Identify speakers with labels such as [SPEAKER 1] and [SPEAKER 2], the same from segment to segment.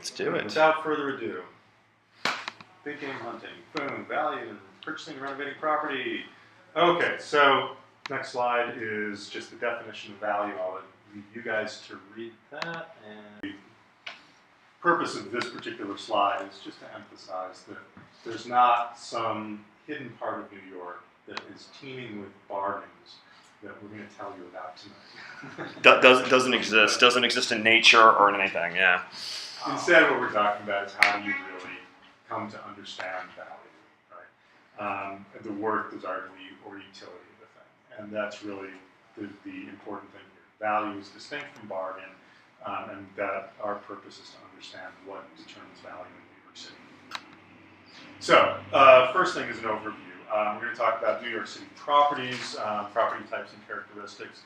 [SPEAKER 1] Let's do it.
[SPEAKER 2] Without further ado, big game hunting, boom, value, and purchasing and renovating property. Okay, so next slide is just the definition of value. I'll leave you guys to read that. And the purpose of this particular slide is just to emphasize that there's not some hidden part of New York that is teeming with bargains that we're going to tell you about tonight.
[SPEAKER 1] Doesn't exist in nature or anything, yeah.
[SPEAKER 2] Instead, what we're talking about is how do you really come to understand value, right? The worth, desirability, or utility of the thing. And that's really the important thing here. Value is distinct from bargain, and that our purpose is to understand what determines value in New York City. So, first thing is an overview. We're going to talk about New York City properties, property types and characteristics,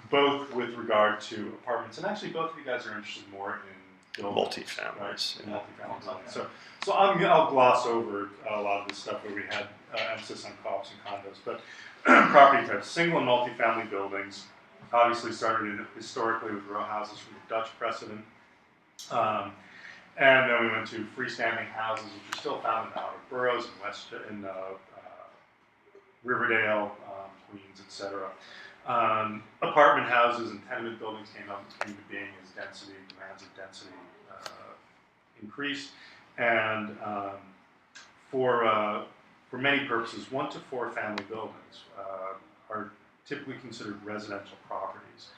[SPEAKER 2] both with regard to apartments, and actually both of you guys are interested more in
[SPEAKER 1] multi-families.
[SPEAKER 2] Right? So I'll gloss over a lot of this stuff where we had emphasis on co-ops and condos, but property types, single and multi-family buildings, obviously started historically with row houses from the Dutch precedent. And then we went to freestanding houses, which are still found in the outer boroughs in Riverdale, Queens, etc. Apartment houses and tenement buildings came into being as demands of density increased, and for many purposes, 1 to 4 family buildings are typically considered residential properties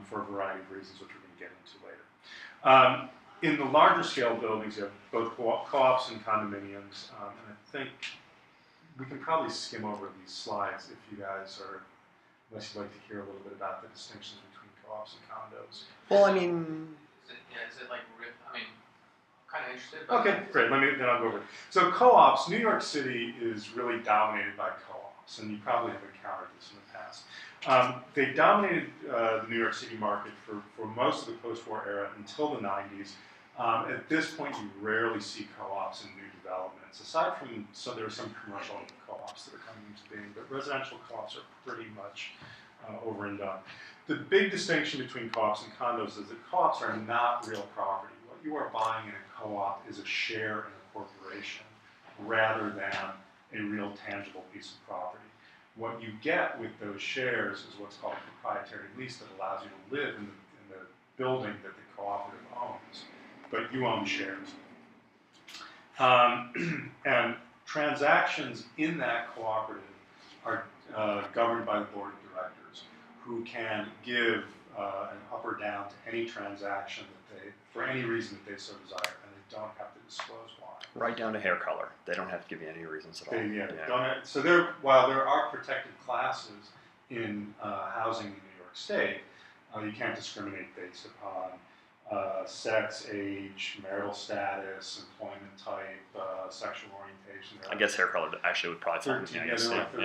[SPEAKER 2] for a variety of reasons, which we're going to get into later. In the larger scale buildings, you have both co-ops and condominiums, and I think we can probably skim over these slides if you guys are, unless you'd like to hear a little bit about the distinctions between co-ops and condos.
[SPEAKER 1] Well, I mean...
[SPEAKER 3] Is it like, I mean, kind of interested.
[SPEAKER 2] Okay, great, then I'll go over it. So co-ops, New York City is really dominated by co-ops, and you probably have encountered this in the past. They dominated the New York City market for most of the post-war era until the 90s. At this point, you rarely see co-ops in new developments, aside from, so there are some commercial co-ops that are coming into being, but residential co-ops are pretty much over and done. The big distinction between co-ops and condos is that co-ops are not real property. What you are buying in a co-op is a share in a corporation rather than a real tangible piece of property. What you get with those shares is what's called a proprietary lease that allows you to live in the building that the cooperative owns, but you own shares. And transactions in that cooperative are governed by the board of directors, who can give an up or down to any transaction that they, for any reason that they so desire, and they don't have to disclose why.
[SPEAKER 1] Right down to hair color. They don't have to give you any reasons at all.
[SPEAKER 2] So while there are protected classes in housing in New York State, you can't discriminate based upon sex, age, marital status, employment type, sexual orientation.
[SPEAKER 1] I guess hair color actually would probably fall in the
[SPEAKER 2] protected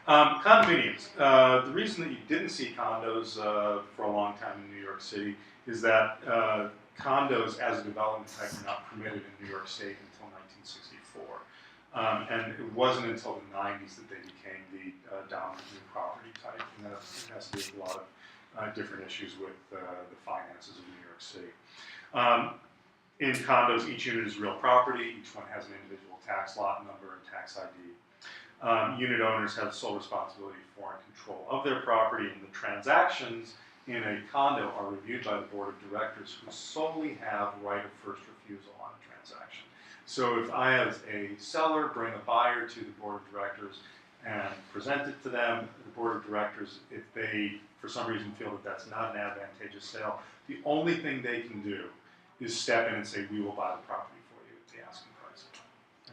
[SPEAKER 2] classes. Condominiums. The reason that you didn't see condos for a long time in New York City is that condos as a development type were not permitted in New York State until 1964. And it wasn't until the 90s that they became the dominant new property type. And that has to do with a lot of different issues with the finances of New York City. In condos, each unit is real property. Each one has an individual tax lot number and tax ID. Unit owners have sole responsibility for and control of their property, and the transactions in a condo are reviewed by the board of directors, who solely have right of first refusal on a transaction. So if I, as a seller, bring a buyer to the board of directors and present it to them, the board of directors, if they, for some reason, feel that that's not an advantageous sale, the only thing they can do is step in and say, we will buy the property for you at the asking price.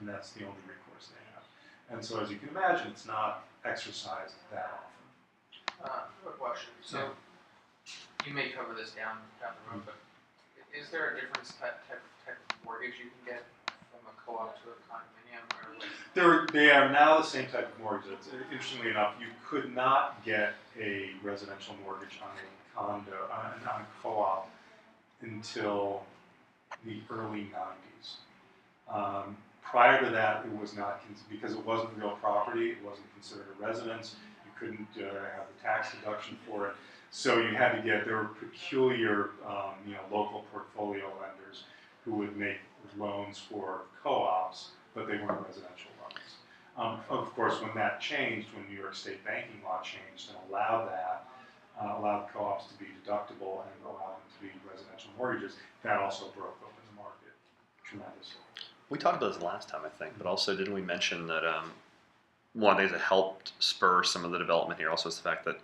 [SPEAKER 2] And that's the only recourse they have. And so, as you can imagine, it's not exercised that often.
[SPEAKER 3] A question. So, you may cover this down the road, but is there a different type of mortgage you can get from a co-op to a condominium? Or
[SPEAKER 2] They are now the same type of mortgage. Interestingly enough, you could not get a residential mortgage on a condo, on a co-op, until the early 90s. Prior to that, it was not, because it wasn't real property, it wasn't considered a residence, you couldn't have the tax deduction for it. So you had to get, there were peculiar local portfolio lenders who would make loans for co-ops, but they weren't residential loans. Of course, when that changed, when New York State banking law changed and allowed co-ops to be deductible and allowed them to be residential mortgages, that also broke open the market tremendously.
[SPEAKER 1] We talked about this last time, I think, but also didn't we mention that one of the things that helped spur some of the development here also is the fact that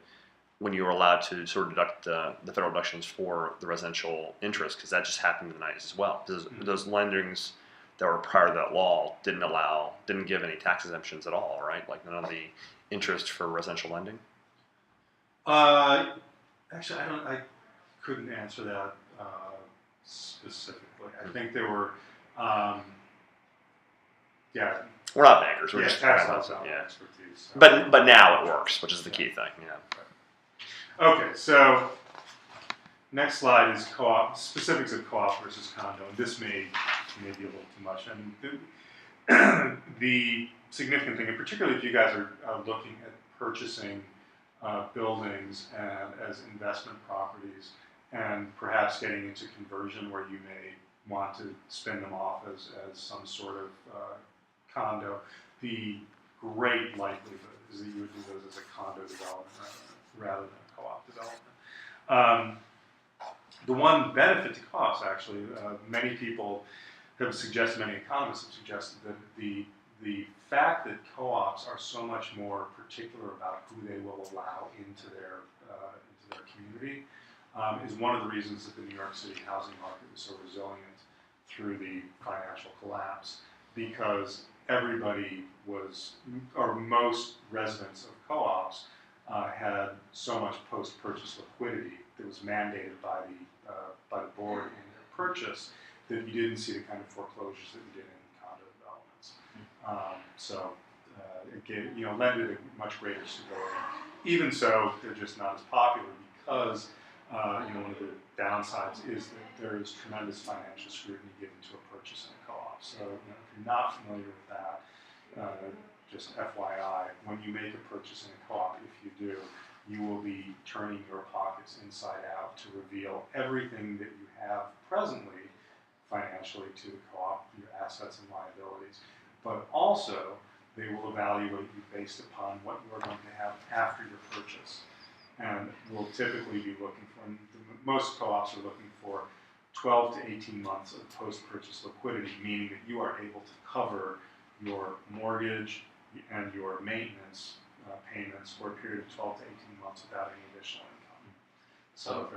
[SPEAKER 1] when you were allowed to sort of deduct the federal deductions for the residential interest, because that just happened in the 90s as well. Those lendings that were prior to that law didn't give any tax exemptions at all, right? Like none of the interest for residential lending.
[SPEAKER 2] Actually, I couldn't answer that specifically. I think there were, yeah.
[SPEAKER 1] We're not bankers. We're just
[SPEAKER 2] tax laws expertise. So.
[SPEAKER 1] But now it works, which is the key thing. Yeah.
[SPEAKER 2] Okay, so next slide is co-op, specifics of co-op versus condo. And this may be a little too much. And the significant thing, and particularly if you guys are looking at purchasing buildings and as investment properties, and perhaps getting into conversion where you may want to spin them off as some sort of condo, the great likelihood is that you would do those as a condo development rather than a co-op development. The one benefit to co-ops, actually, many people have suggested, many economists have suggested that the fact that co-ops are so much more particular about who they will allow into their community is one of the reasons that the New York City housing market was so resilient through the financial collapse, because everybody was, or most residents of co-ops had so much post-purchase liquidity that was mandated by the board in their purchase that you didn't see the kind of foreclosures that you did in condo developments. So it gave, lended a much greater stability. Even so, they're just not as popular because one of the downsides is that there is tremendous financial scrutiny given to a purchase in a co-op. So if you're not familiar with that, just FYI, when you make a purchase in a co-op, if you do, you will be turning your pockets inside out to reveal everything that you have presently financially to the co-op, your assets and liabilities. But also, they will evaluate you based upon what you are going to have after your purchase. And will typically be looking for, most co-ops are looking for 12 to 18 months of post-purchase liquidity, meaning that you are able to cover your mortgage and your maintenance payments for a period of 12 to 18 months without any additional income.
[SPEAKER 4] So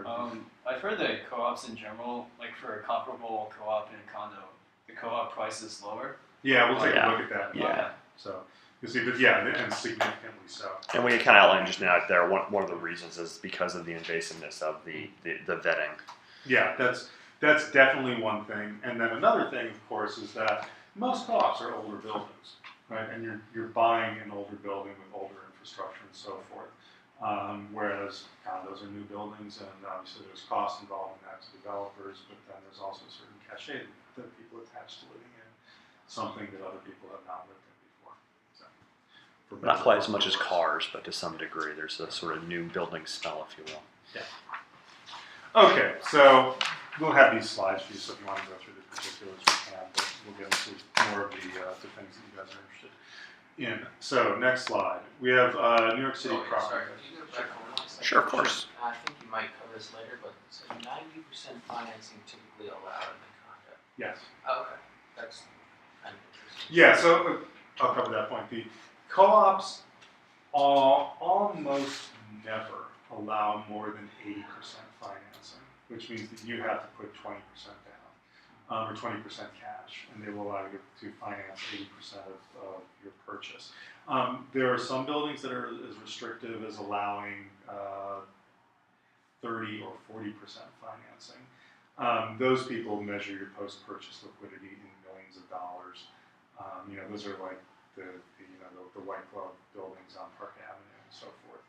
[SPEAKER 4] I've heard that co-ops in general, like for a comparable co-op in a condo, the co-op price is lower.
[SPEAKER 2] Yeah, we'll take a look at that.
[SPEAKER 1] Yeah.
[SPEAKER 2] So you see, but yeah, and significantly so.
[SPEAKER 1] And we kind of outlined just now there, one of the reasons is because of the invasiveness of the vetting.
[SPEAKER 2] Yeah, that's definitely one thing. And then another thing, of course, is that most co-ops are older buildings, right? And you're buying an older building with older infrastructure and so forth. Whereas condos are new buildings, and obviously there's cost involved in that to developers, but then there's also a certain cachet that people attach to living in, something that other people have not lived in before. So,
[SPEAKER 1] Not quite as much as cars, but to some degree, there's a sort of new building smell, if you will.
[SPEAKER 2] Yeah. Okay, so we'll have these slides for you, so if you want to go through the particulars, we can, but we'll get into more of the things that you guys are interested in. So, next slide. We have New York City property.
[SPEAKER 3] Sorry, can you go back one second?
[SPEAKER 1] Sure, of course.
[SPEAKER 3] I think you might cover this later, but so 90% financing typically allowed in the condo.
[SPEAKER 2] Yes.
[SPEAKER 3] Oh, okay, that's kind of interesting.
[SPEAKER 2] Yeah, so I'll cover that point. The co-ops almost never allow more than 80% financing, which means that you have to put 20% down, or 20% cash, and they will allow you to finance 80% of your purchase. There are some buildings that are as restrictive as allowing 30 or 40% financing. Those people measure your post-purchase liquidity in millions of dollars. Those are like the white glove buildings on Park Avenue and so forth.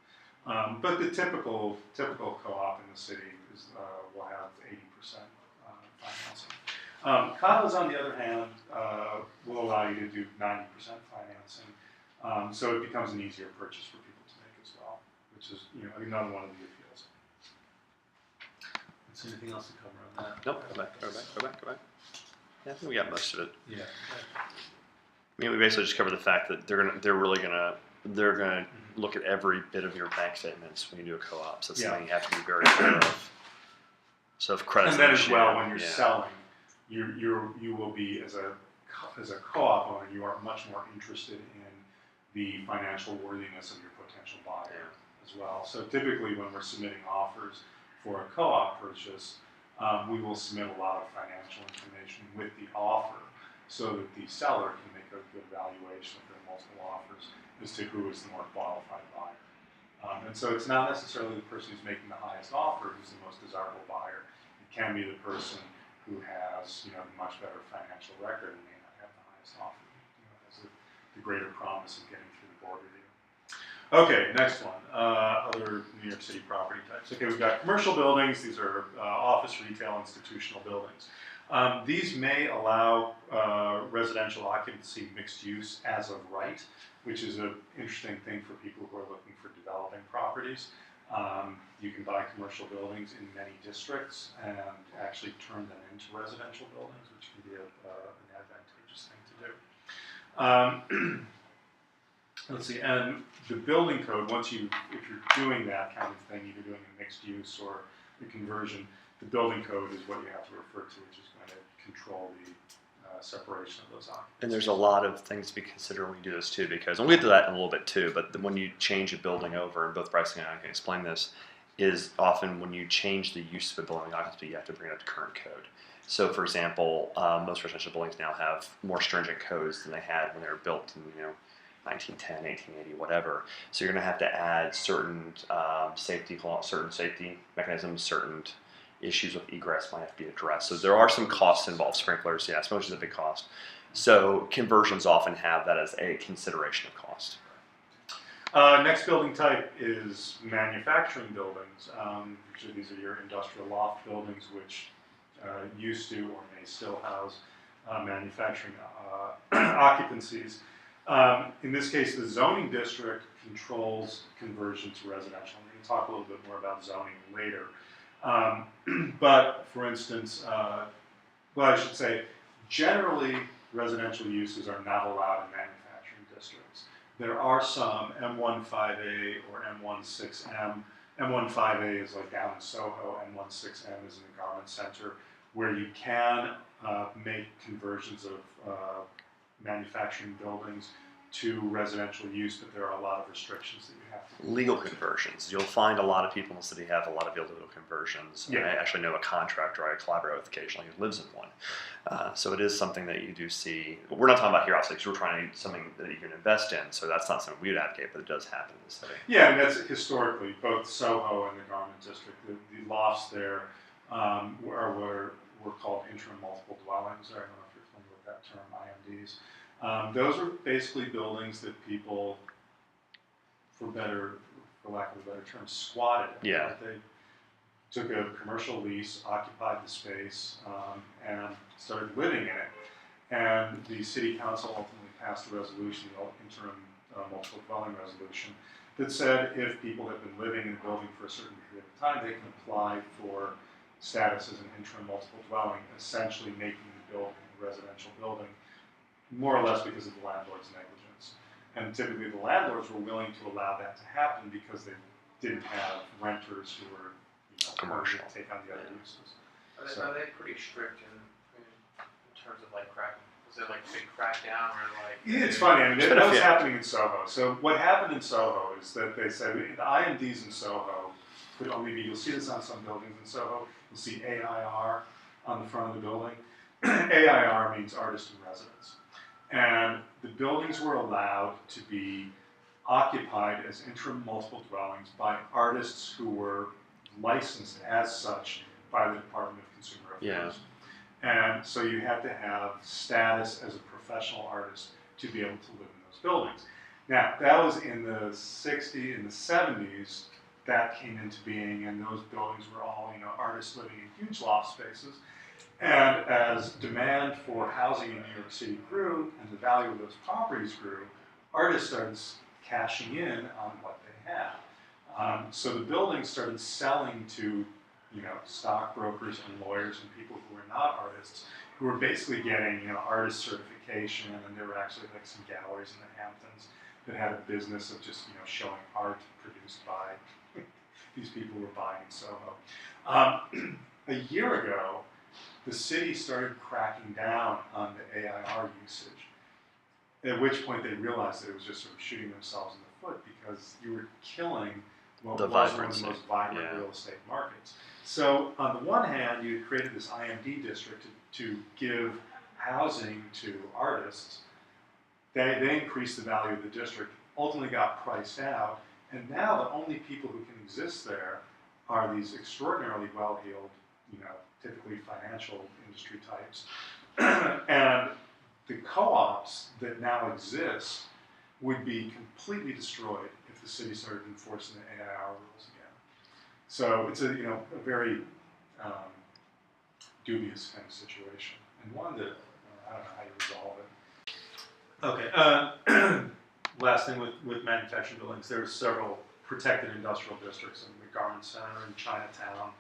[SPEAKER 2] But the typical co-op in the city will have 80% financing. Condos, on the other hand, will allow you to do 90% financing, so it becomes an easier purchase for people to make as well, which is another one of the appeals. Is there anything else to cover on that?
[SPEAKER 1] Nope. Go back. Yeah, I think we got most of it.
[SPEAKER 2] Yeah.
[SPEAKER 1] I mean, we basically just covered the fact that they're gonna look at every bit of your bank statements when you do a co-op. So it's
[SPEAKER 2] Yeah.
[SPEAKER 1] something you have to be very aware of. So if credit's
[SPEAKER 2] And then
[SPEAKER 1] an
[SPEAKER 2] as
[SPEAKER 1] issue,
[SPEAKER 2] well, when you're
[SPEAKER 1] yeah.
[SPEAKER 2] selling, you will be as a co-op owner, you are much more interested in the financial worthiness of your potential buyer as well. So typically, when we're submitting offers for a co-op purchase, we will submit a lot of financial information with the offer, so that the seller can make a good evaluation of their multiple offers as to who is the more qualified buyer. And so it's not necessarily the person who's making the highest offer who's the most desirable buyer. It can be the person who has, the much better financial record and may not have the highest offer. Has the greater promise of getting through the board review. Okay, next one. Other New York City property types. Okay, we've got commercial buildings. These are office, retail, institutional buildings. These may allow residential occupancy mixed use as of right, which is an interesting thing for people who are looking for developing properties. You can buy commercial buildings in many districts and actually turn them into residential buildings, which can be an advantageous thing to do. Let's see, and the building code, if you're doing that kind of thing, either doing a mixed use or a conversion, the building code is what you have to refer to, which is going to control the separation of those occupancies.
[SPEAKER 1] And there's a lot of things to be considered when we do this too, because, and we'll get to that in a little bit too, but when you change a building over, and both Bryce and I can explain this, is often when you change the use of a building occupancy, you have to bring it up to current code. So for example, most residential buildings now have more stringent codes than they had when they were built in, 1910, 1880, whatever. So you're going to have to add certain certain safety mechanisms, certain issues with egress might have to be addressed. So there are some costs involved. Sprinklers, yeah, sprinklers is a big cost. So conversions often have that as a consideration of cost.
[SPEAKER 2] Next building type is manufacturing buildings. Usually these are your industrial loft buildings, which used to or may still house manufacturing occupancies. In this case, the zoning district controls conversion to residential. We're going to talk a little bit more about zoning later. But for instance, I should say, generally residential uses are not allowed in manufacturing districts. There are some M15A or M16M. M15A is like down in Soho, M16M is in the Garment Center, where you can make conversions of manufacturing buildings to residential use, but there are a lot of restrictions that you have to.
[SPEAKER 1] Legal conversions. You'll find a lot of people in the city have a lot of illegal conversions.
[SPEAKER 2] Yeah.
[SPEAKER 1] And I actually know a contractor I collaborate with occasionally who lives in one. So it is something that you do see. We're not talking about here, obviously, because we're trying to do something that you can invest in. So that's not something we would advocate, but it does happen in the city.
[SPEAKER 2] Yeah, and that's historically both Soho and the Garment District. The lofts there are what were called interim multiple dwellings. I don't know if you're familiar with that term, IMDs. Those are basically buildings that people, for lack of a better term, squatted.
[SPEAKER 1] Yeah.
[SPEAKER 2] They took a commercial lease, occupied the space, and started living in it. And the city council ultimately passed a resolution, the interim multiple dwelling resolution, that said if people have been living in the building for a certain period of time, they can apply for status as an interim multiple dwelling, essentially making the building a residential building, more or less because of the landlord's negligence. And typically the landlords were willing to allow that to happen because they didn't have renters who were
[SPEAKER 1] Commercial.
[SPEAKER 2] willing to take on the other uses.
[SPEAKER 3] Are they pretty strict in terms of like cracking? Was there like big crackdown or like?
[SPEAKER 2] Yeah, it's funny. I mean,
[SPEAKER 1] It's been
[SPEAKER 2] that
[SPEAKER 1] a
[SPEAKER 2] was
[SPEAKER 1] few.
[SPEAKER 2] happening in Soho. So what happened in Soho is that they said the IMDs in Soho could only be. You'll see this on some buildings in Soho. You'll see AIR on the front of the building. AIR means artist in residence, and the buildings were allowed to be occupied as interim multiple dwellings by artists who were licensed as such by the Department of Consumer Affairs. And so you had to have status as a professional artist to be able to live in those buildings. Now, that was in the 60s, in the 70s, that came into being, and those buildings were all, artists living in huge loft spaces. And as demand for housing in New York City grew and the value of those properties grew, artists started cashing in on what they had. So the buildings started selling to, stockbrokers and lawyers and people who were not artists who were basically getting, artist certification, and there were actually like some galleries in the Hamptons that had a business of just, showing art produced by these people who were buying in Soho. A year ago, the city started cracking down on the AIR usage, at which point they realized that it was just sort of shooting themselves in the foot because you were killing what
[SPEAKER 1] The
[SPEAKER 2] was one of
[SPEAKER 1] vibrancy.
[SPEAKER 2] the most vibrant
[SPEAKER 1] Yeah.
[SPEAKER 2] real estate markets. So on the one hand, you created this IMD district to give housing to artists. They increased the value of the district, ultimately got priced out, and now the only people who can exist there are these extraordinarily well-heeled, typically financial industry types. And the co-ops that now exist would be completely destroyed if the city started enforcing the AIR rules again. So it's a very dubious kind of situation, and one that I don't know how you resolve it. Okay. Last thing with manufacturing buildings, there's several protected industrial districts in the Garment Center, in Chinatown,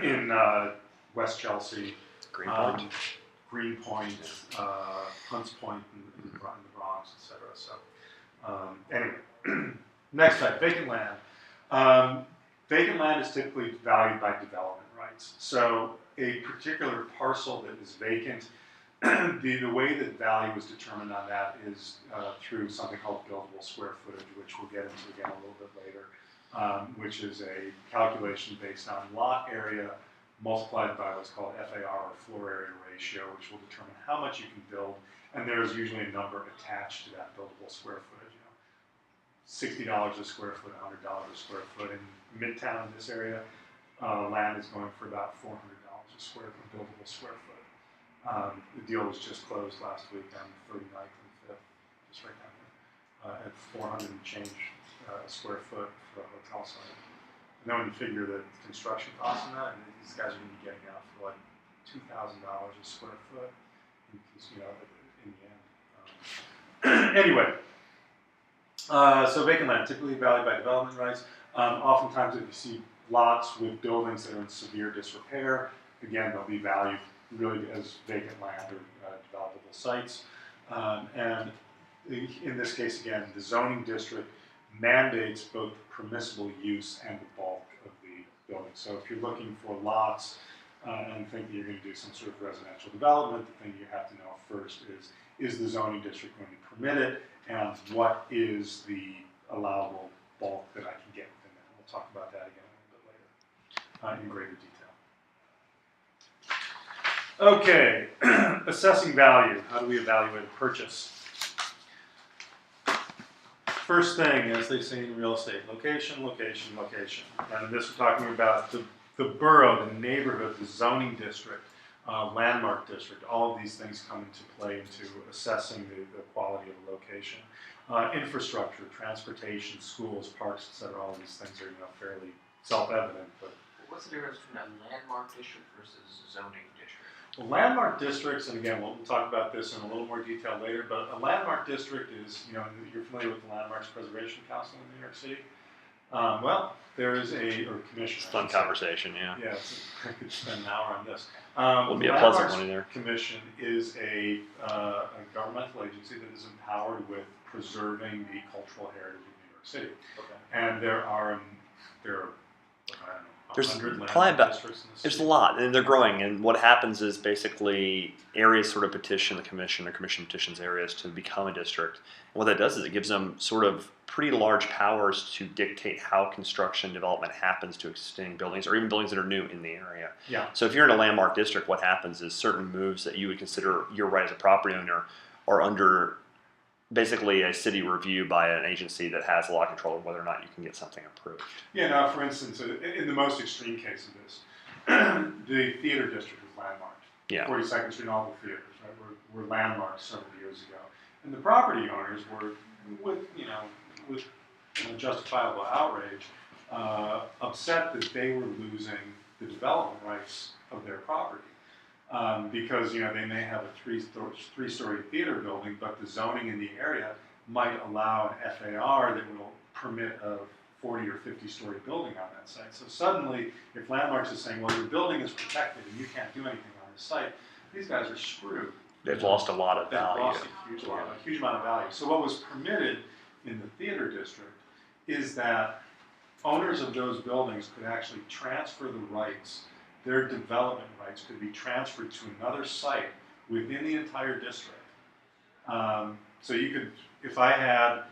[SPEAKER 2] in West Chelsea,
[SPEAKER 1] Greenpoint.
[SPEAKER 2] Greenpoint, Hunts Point in the Bronx, etc. So anyway, next type, vacant land. Vacant land is typically valued by development rights. So a particular parcel that is vacant, the way that value is determined on that is through something called buildable square footage, which we'll get into again a little bit later, which is a calculation based on lot area multiplied by what's called FAR, or floor area ratio, which will determine how much you can build, and there's usually a number attached to that buildable square footage. $60 a square foot, $100 a square foot. In Midtown, in this area, land is going for about $400 a buildable square foot. The deal was just closed last week on the 39th and 5th, just right down here, at 400 and change a square foot for a hotel site. And then when you figure the construction costs on that, and these guys are going to be getting out for like $2,000 a square foot, in the end. Anyway, so vacant land, typically valued by development rights. Oftentimes if you see lots with buildings that are in severe disrepair, again, they'll be valued really as vacant land or developable sites. And in this case, again, the zoning district mandates both the permissible use and the bulk of the building. So if you're looking for lots and think that you're going to do some sort of residential development, the thing you have to know first is the zoning district going to permit it, and what is the allowable bulk that I can get within that. We'll talk about that again a little bit later in greater detail. Okay, assessing value. How do we evaluate a purchase? First thing, as they say in real estate, location, location, location. And in this we're talking about the borough, the neighborhood, the zoning district, landmark district. All of these things come into play into assessing the quality of a location. Infrastructure, transportation, schools, parks, etc. All of these things are fairly self-evident. But
[SPEAKER 3] what's the difference between a landmark district versus a zoning district?
[SPEAKER 2] well, landmark districts, and again, we'll talk about this in a little more detail later, but a landmark district is, you're familiar with the Landmarks Preservation Council in New York City? Well, there is or commission.
[SPEAKER 1] It's a fun conversation, yeah.
[SPEAKER 2] Yeah, I could spend an hour on this.
[SPEAKER 1] Will be a pleasant one
[SPEAKER 2] Landmarks
[SPEAKER 1] either.
[SPEAKER 2] Commission is a governmental agency that is empowered with preserving the cultural heritage of New York City.
[SPEAKER 3] Okay.
[SPEAKER 2] And there are I don't know,
[SPEAKER 1] There's
[SPEAKER 2] 100
[SPEAKER 1] probably
[SPEAKER 2] landmark
[SPEAKER 1] about-
[SPEAKER 2] districts in the
[SPEAKER 1] There's
[SPEAKER 2] city.
[SPEAKER 1] a lot, and they're growing. And what happens is basically areas sort of petition the commission, or commission petitions areas to become a district. And what that does is it gives them sort of pretty large powers to dictate how construction development happens to existing buildings, or even buildings that are new in the area.
[SPEAKER 2] Yeah.
[SPEAKER 1] So if you're in a landmark district, what happens is certain moves that you would consider your right as a property owner are under basically a city review by an agency that has a lot of control of whether or not you can get something approved.
[SPEAKER 2] Yeah, now for instance, in the most extreme case of this, the theater district was landmarked.
[SPEAKER 1] Yeah.
[SPEAKER 2] 42nd Street and all the theaters, right, were landmarked several years ago. And the property owners were, with justifiable outrage, upset that they were losing the development rights of their property. Because they may have a three-story theater building, but the zoning in the area might allow an FAR that will permit a 40 or 50-story building on that site. So suddenly, if Landmarks is saying, well, your building is protected and you can't do anything on this site, these guys are screwed.
[SPEAKER 1] They've lost a lot of
[SPEAKER 2] They've
[SPEAKER 1] value.
[SPEAKER 2] lost a huge amount of value. So what was permitted in the theater district is that owners of those buildings could actually transfer the rights, their development rights could be transferred to another site within the entire district. So you could, if I had,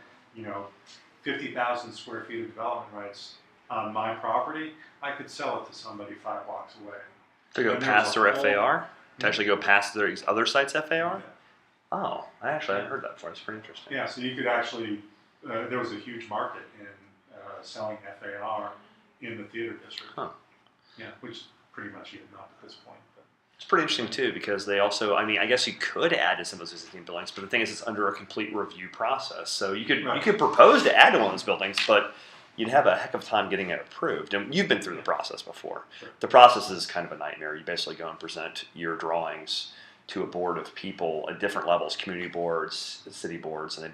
[SPEAKER 2] 50,000 square feet of development rights on my property, I could sell it to somebody 5 blocks away.
[SPEAKER 1] To go
[SPEAKER 2] And
[SPEAKER 1] past
[SPEAKER 2] there's
[SPEAKER 1] their
[SPEAKER 2] a whole-
[SPEAKER 1] FAR? To actually go past their other sites' FAR?
[SPEAKER 2] Yeah.
[SPEAKER 1] Oh, I actually hadn't heard that before. It's pretty interesting.
[SPEAKER 2] Yeah, so you could actually, there was a huge market in selling FAR in the theater district.
[SPEAKER 1] Huh.
[SPEAKER 2] Yeah, which pretty much even not at this point. But.
[SPEAKER 1] It's pretty interesting too because they also, I guess you could add to some of those existing buildings, but the thing is it's under a complete review process. So you could propose to add to one of those buildings, but you'd have a heck of a time getting it approved. And you've been through the process before.
[SPEAKER 2] Sure.
[SPEAKER 1] The process is kind of a nightmare. You basically go and present your drawings to a board of people at different levels, community boards, city boards, and they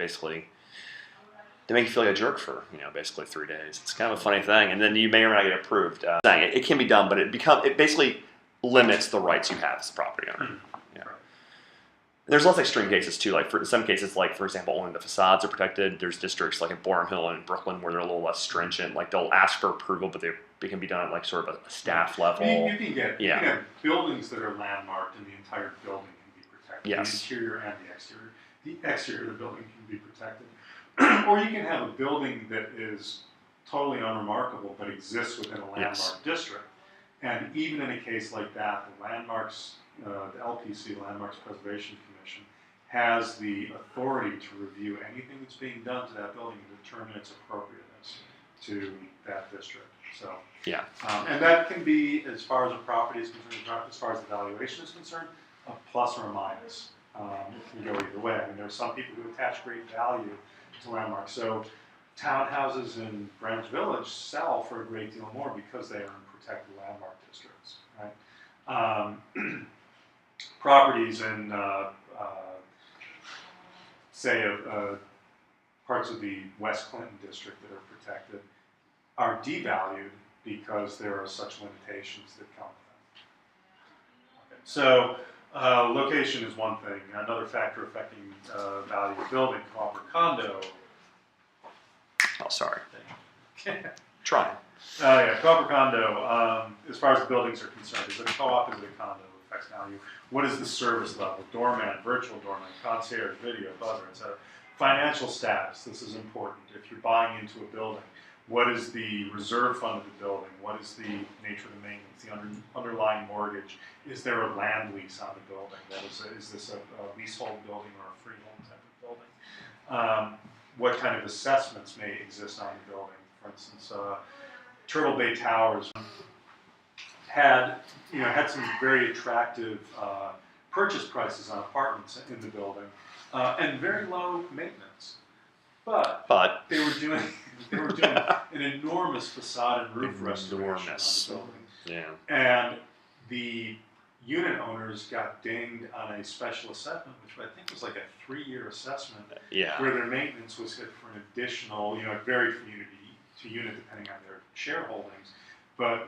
[SPEAKER 1] make you feel like a jerk for basically 3 days. It's kind of a funny thing, and then you may or may not get approved. It can be done, but it basically limits the rights you have as a property owner. Yeah. There's lots of extreme cases too. Like in some cases, like for example, only the facades are protected. There's districts like in Boerum Hill and in Brooklyn where they're a little less stringent. Like they'll ask for approval, but they can be done at like sort of a staff level.
[SPEAKER 2] You can have buildings that are landmarked, and the entire building can be protected.
[SPEAKER 1] Yes.
[SPEAKER 2] The interior and the exterior. The exterior of the building can be protected. Or you can have a building that is totally unremarkable but exists within a landmark district. And even in a case like that, the landmarks, the LPC, the Landmarks Preservation Commission, has the authority to review anything that's being done to that building and determine its appropriateness to that district. So,
[SPEAKER 1] yeah.
[SPEAKER 2] And that can be, as far as the property is concerned, as far as the valuation is concerned, a plus or a minus. It can go either way. I mean, there are some people who attach great value to landmarks. So townhouses in Greenwich Village sell for a great deal more because they are in protected landmark districts, right? Properties in, say, parts of the West Clinton district that are protected are devalued because there are such limitations that come with them. Okay. So location is one thing. Another factor affecting value of building, co-op or condo.
[SPEAKER 1] Oh, sorry. Try.
[SPEAKER 2] Yeah, co-op or condo. As far as the buildings are concerned, is it a co-op? Is it a condo? Affects value. What is the service level? Doorman, virtual doorman, concierge, video, buzzer, etc. Financial status. This is important. If you're buying into a building, what is the reserve fund of the building? What is the nature of the maintenance? The underlying mortgage? Is there a land lease on the building? Is this a leasehold building or a freehold type of building? What kind of assessments may exist on the building? For instance, Turtle Bay Towers had some very attractive purchase prices on apartments in the building and very low maintenance. But they were doing an enormous facade and roof restoration on the building.
[SPEAKER 1] Yeah.
[SPEAKER 2] And the unit owners got dinged on a special assessment, which I think was like a 3-year assessment, where their maintenance was hit for an additional, it varied from unit to unit depending on their shareholdings, but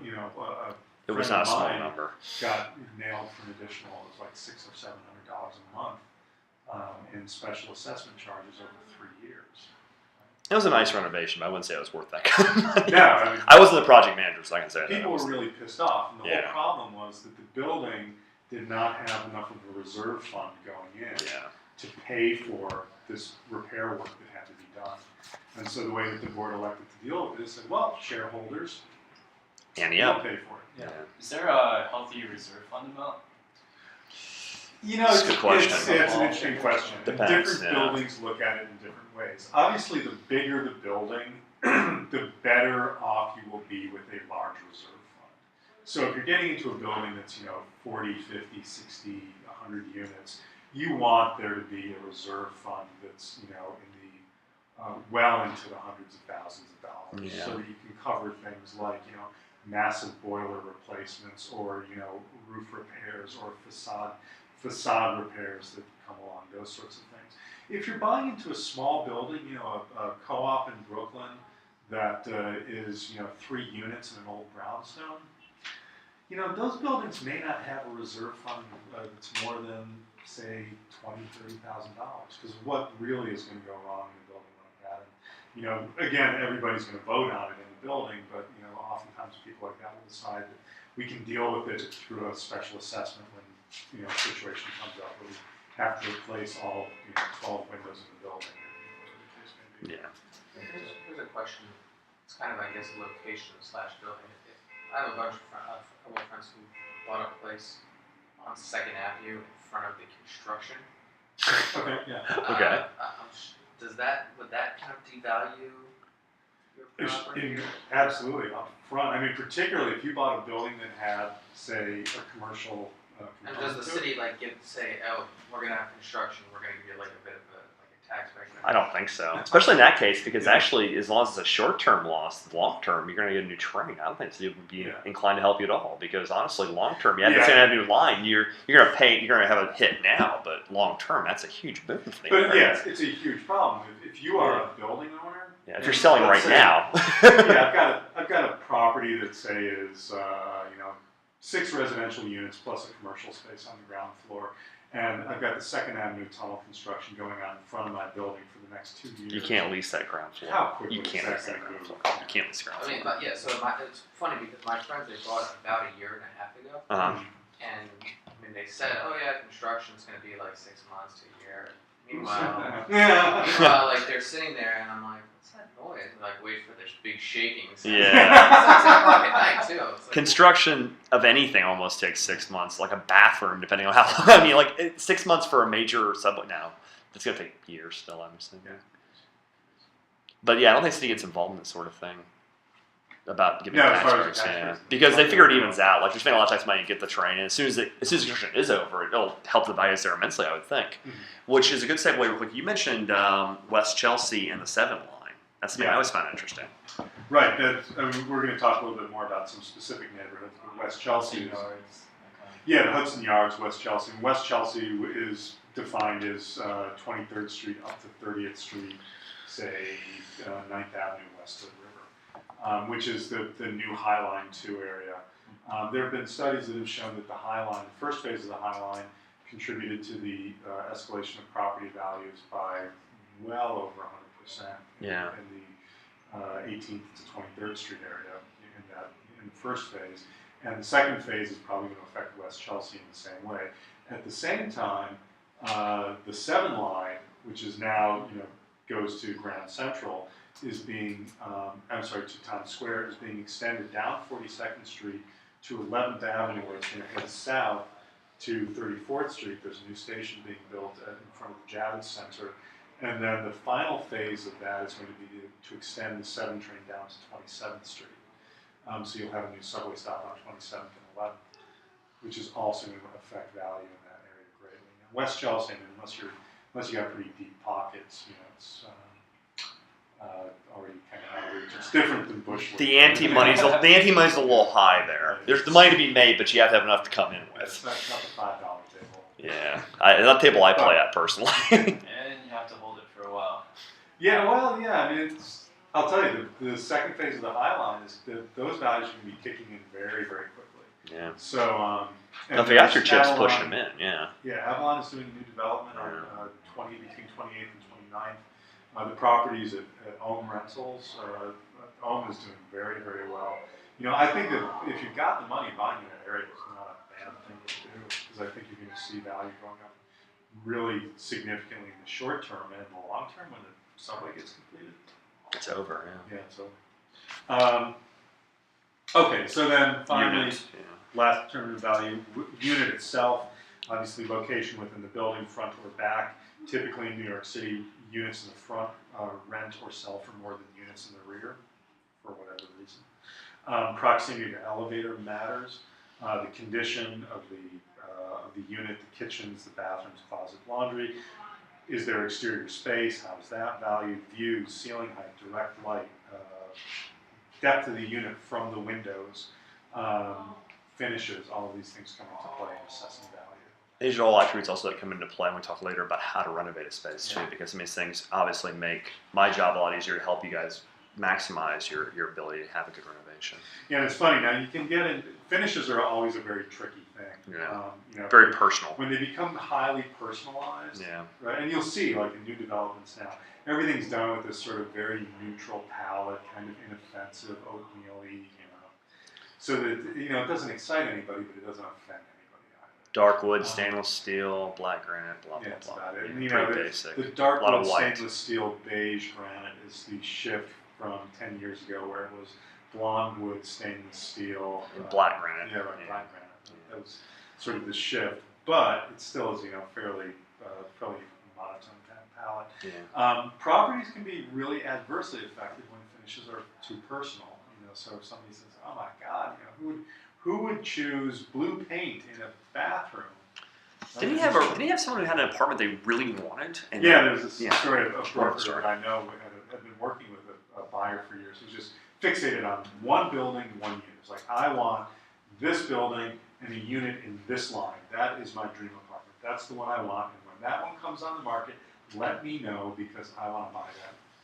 [SPEAKER 1] it was not a small number.
[SPEAKER 2] Got nailed for an additional, it was like $600 or $700 a month in special assessment charges over 3 years.
[SPEAKER 1] It was a nice renovation, but I wouldn't say it was worth that kind of money.
[SPEAKER 2] No, I mean,
[SPEAKER 1] I wasn't the project manager, so I can say that.
[SPEAKER 2] People were really pissed off, and the
[SPEAKER 1] Yeah.
[SPEAKER 2] whole problem was that the building did not have enough of a reserve fund going in to pay for this repair work that had to be done. And so the way that the board elected to deal with it is said, well, shareholders,
[SPEAKER 1] And
[SPEAKER 2] you'll pay for it.
[SPEAKER 1] Yeah.
[SPEAKER 4] Is there a healthy reserve fund amount?
[SPEAKER 1] It's a good question.
[SPEAKER 2] It's an interesting question.
[SPEAKER 1] Depends,
[SPEAKER 2] Different buildings look at it in different ways. Obviously, the bigger the building, the better off you will be with a large reserve fund. So if you're getting into a building that's 40, 50, 60, 100 units, you want there to be a reserve fund that's in the well into the hundreds of thousands of dollars, so that you can cover things like massive boiler replacements or roof repairs or facade repairs that come along, those sorts of things. If you're buying into a small building, a co-op in Brooklyn that is 3 units in an old brownstone, You know, those buildings may not have a reserve fund that's more than, say, $20,000, $30,000. Because what really is going to go wrong in a building like that? And, you know, again, everybody's going to vote on it in the building, but you know, oftentimes people like that will decide that we can deal with it through a special assessment when you know a situation comes up where we have to replace all 12 windows in the building. Or whatever the case may be.
[SPEAKER 1] Yeah.
[SPEAKER 3] Here's a question. It's kind of, I guess, a location / building. I have a couple of friends who bought a place on 2nd Avenue in front of the construction.
[SPEAKER 2] Okay, yeah.
[SPEAKER 1] Okay.
[SPEAKER 3] Would that kind of devalue your property?
[SPEAKER 2] Absolutely, up front. I mean, particularly if you bought a building that had, say, a commercial
[SPEAKER 3] And does the city say, oh, we're gonna have construction, we're gonna give you like a bit of a tax break?
[SPEAKER 1] I don't think so, especially in that case, because actually, as long as it's a short-term loss, long-term, you're going to get a new train. I don't think the city would be inclined to help you at all, because honestly, long-term, it's going to have a new line. You're going to pay. You're going to have a hit now, but long-term, that's a huge boon for the
[SPEAKER 2] But
[SPEAKER 1] area.
[SPEAKER 2] yeah, it's a huge problem. If you are a building owner,
[SPEAKER 1] If you're selling right now,
[SPEAKER 2] I've got a property that say is 6 residential units plus a commercial space on the ground floor. And I've got the 2nd Avenue tunnel construction going on in front of my building for the next 2 years.
[SPEAKER 1] you can't lease that ground floor.
[SPEAKER 2] How quickly
[SPEAKER 1] You can't lease that ground floor. You can't lease ground
[SPEAKER 3] I
[SPEAKER 1] floor.
[SPEAKER 3] mean, but yeah, so it's funny because my friends, they bought it about a year and a half ago.
[SPEAKER 1] Uh-huh.
[SPEAKER 3] And I mean, they said, oh yeah, construction's gonna be like 6 months to a year. Meanwhile, like they're sitting there and I'm like, what's that noise? And like wait for this big shaking sound.
[SPEAKER 1] Yeah.
[SPEAKER 3] It's like 10 o'clock at night too. It's like,
[SPEAKER 1] Construction of anything almost takes 6 months, like a bathroom, depending on how long. I mean, like 6 months for a major subway now. It's going to take years still, I'm assuming.
[SPEAKER 2] Yeah.
[SPEAKER 1] But yeah, I don't think the city gets involved in this sort of thing about giving
[SPEAKER 2] No, as
[SPEAKER 1] tax
[SPEAKER 2] far as
[SPEAKER 1] breaks.
[SPEAKER 2] tax
[SPEAKER 1] Yeah,
[SPEAKER 2] breaks.
[SPEAKER 1] because they figure it evens out. Like you're spending a lot of tax money to get the train, and as soon as construction is over, it'll help the values there immensely, I would think.
[SPEAKER 2] Mhm.
[SPEAKER 1] Which is a good segue. Real quick, you mentioned West Chelsea and the 7 line. That's something I
[SPEAKER 2] Yeah.
[SPEAKER 1] always found interesting.
[SPEAKER 2] Right. We're going to talk a little bit more about some specific neighborhoods. But West Chelsea is, yeah, the Hudson Yards, West Chelsea. And West Chelsea is defined as 23rd Street up to 30th Street, say 9th Avenue west of the river, which is the new High Line 2 area. There have been studies that have shown that the High Line, the first phase of the High Line, contributed to the escalation of property values by well over 100%
[SPEAKER 1] Yeah.
[SPEAKER 2] in the 18th to 23rd Street area in the first phase. And the second phase is probably going to affect West Chelsea in the same way. At the same time, the 7 line, which is now goes to Grand Central, is being to Times Square, is being extended down 42nd Street to 11th Avenue, where it's going to head south to 34th Street. There's a new station being built in front of the Javits Center. And then the final phase of that is going to be to extend the 7 train down to 27th Street. So you'll have a new subway stop on 27th and 11th, which is also going to affect value in that area greatly. Now, West Chelsea, I mean, unless you have pretty deep pockets, it's already kind of average. It's different than Bushwick.
[SPEAKER 1] The ante-money's a little high there. There's the money to be made, but you have to have enough to come in
[SPEAKER 2] It's
[SPEAKER 1] with.
[SPEAKER 2] not the $5 table.
[SPEAKER 1] Yeah, that table I play at personally.
[SPEAKER 4] And you have to hold it for a while.
[SPEAKER 2] Yeah, well, yeah. I mean, I'll tell you, the second phase of the High Line is that those values are going to be kicking in very, very quickly.
[SPEAKER 1] Yeah.
[SPEAKER 2] So,
[SPEAKER 1] If they got your chips,
[SPEAKER 2] Avalon,
[SPEAKER 1] push them in. Yeah.
[SPEAKER 2] Yeah, Avalon is doing new development on between 28th and 29th. The properties at Ohm Rentals, Ohm is doing very, very well. I think that if you've got the money, buying in that area is not a bad thing to do, because I think you're going to see value going up really significantly in the short term, and in the long term when the subway gets completed.
[SPEAKER 1] It's over. Yeah.
[SPEAKER 2] Yeah, so. Okay, so then finally,
[SPEAKER 1] Unit,
[SPEAKER 2] last determinative value, unit itself, obviously location within the building, front or back. Typically in New York City, units in the front rent or sell for more than units in the rear, for whatever reason. Proximity to elevator matters. The condition of the unit, the kitchens, the bathrooms, closet, laundry. Is there exterior space? How is that valued? View, ceiling height, direct light, depth of the unit from the windows, finishes, all of these things come into play in assessing value.
[SPEAKER 1] These are all attributes also that come into play when we talk later about how to renovate a space too, because some of these things obviously make my job a lot easier to help you guys maximize your ability to have a good renovation.
[SPEAKER 2] Yeah, and it's funny now. You can get in. Finishes are always a very tricky thing.
[SPEAKER 1] Yeah.
[SPEAKER 2] You know,
[SPEAKER 1] Very personal.
[SPEAKER 2] when they become highly personalized.
[SPEAKER 1] Yeah.
[SPEAKER 2] Right, and you'll see like in new developments now, everything's done with this sort of very neutral palette, kind of inoffensive, oatmeal-y, so that it doesn't excite anybody, but it doesn't offend anybody either.
[SPEAKER 1] Dark wood, stainless steel, black granite, blah blah
[SPEAKER 2] Yeah, that's
[SPEAKER 1] blah.
[SPEAKER 2] about it.
[SPEAKER 1] Yeah,
[SPEAKER 2] And
[SPEAKER 1] pretty basic.
[SPEAKER 2] the dark
[SPEAKER 1] A lot
[SPEAKER 2] wood
[SPEAKER 1] of white.
[SPEAKER 2] stainless steel beige granite is the shift from 10 years ago, where it was blonde wood stainless steel
[SPEAKER 1] And black granite.
[SPEAKER 2] Yeah, right,
[SPEAKER 1] Yeah.
[SPEAKER 2] black granite. That was sort of the shift, but it still is fairly monotone kind of palette.
[SPEAKER 1] Yeah.
[SPEAKER 2] Properties can be really adversely affected when finishes are too personal. So if somebody says, "Oh my God, who would choose blue paint in a bathroom?"
[SPEAKER 1] Didn't he have someone who had an apartment they really wanted? And
[SPEAKER 2] Yeah, there's this
[SPEAKER 1] yeah.
[SPEAKER 2] story of a
[SPEAKER 1] Short
[SPEAKER 2] broker
[SPEAKER 1] story.
[SPEAKER 2] that I know had been working with a buyer for years who's just fixated on one building, one unit. It's like, I want this building and a unit in this line. That is my dream apartment. That's the one I want. And when that one comes on the market, let me know, because I want to buy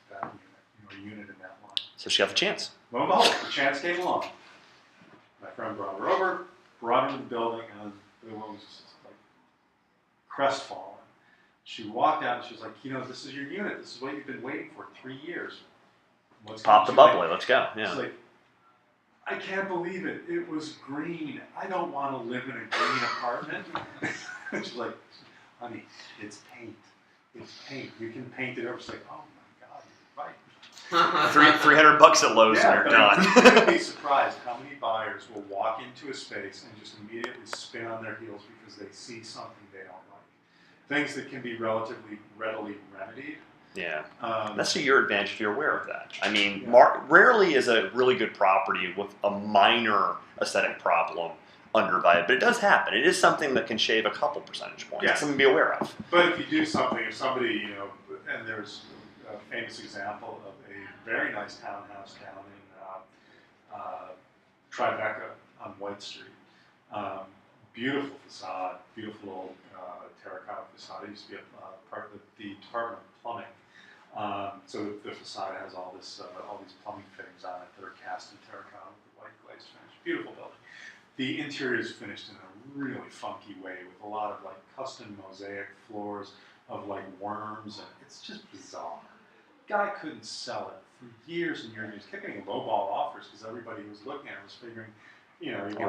[SPEAKER 2] that unit, a unit in that line.
[SPEAKER 1] So she got the chance.
[SPEAKER 2] Lo and behold, the chance came along. My friend brought her over, brought her to the building, and the woman was just like crestfallen. She walked out and she was like, "This is your unit. This is what you've been waiting for 3 years.
[SPEAKER 1] Pop the bubbly. Let's go. Yeah.
[SPEAKER 2] She's like, "I can't believe it. It was green. I don't want to live in a green apartment." She's like, "Honey, it's paint. It's paint. You can paint it over." She's like, "Oh my God, you're right."
[SPEAKER 1] $300 at Lowe's and you're
[SPEAKER 2] but
[SPEAKER 1] done.
[SPEAKER 2] you'd be surprised how many buyers will walk into a space and just immediately spin on their heels because they see something they don't like. Things that can be relatively readily remedied.
[SPEAKER 1] Yeah, that's to your advantage if you're aware of that. I mean,
[SPEAKER 2] Yeah.
[SPEAKER 1] rarely is a really good property with a minor aesthetic problem undervalued, but it does happen. It is something that can shave a couple percentage points.
[SPEAKER 2] Yeah.
[SPEAKER 1] It's something to be aware of.
[SPEAKER 2] But if you do something, if somebody, and there's a famous example of a very nice townhouse down in Tribeca on White Street. Beautiful facade, beautiful old terracotta facade. It used to be a part of the Department of Plumbing. So the facade has all these plumbing fittings on it that are cast in terracotta with a white glazed finish. Beautiful building. The interior is finished in a really funky way with a lot of custom mosaic floors of worms, and it's just bizarre. Guy couldn't sell it for years and years. He was getting lowball offers because everybody who was looking at it was figuring,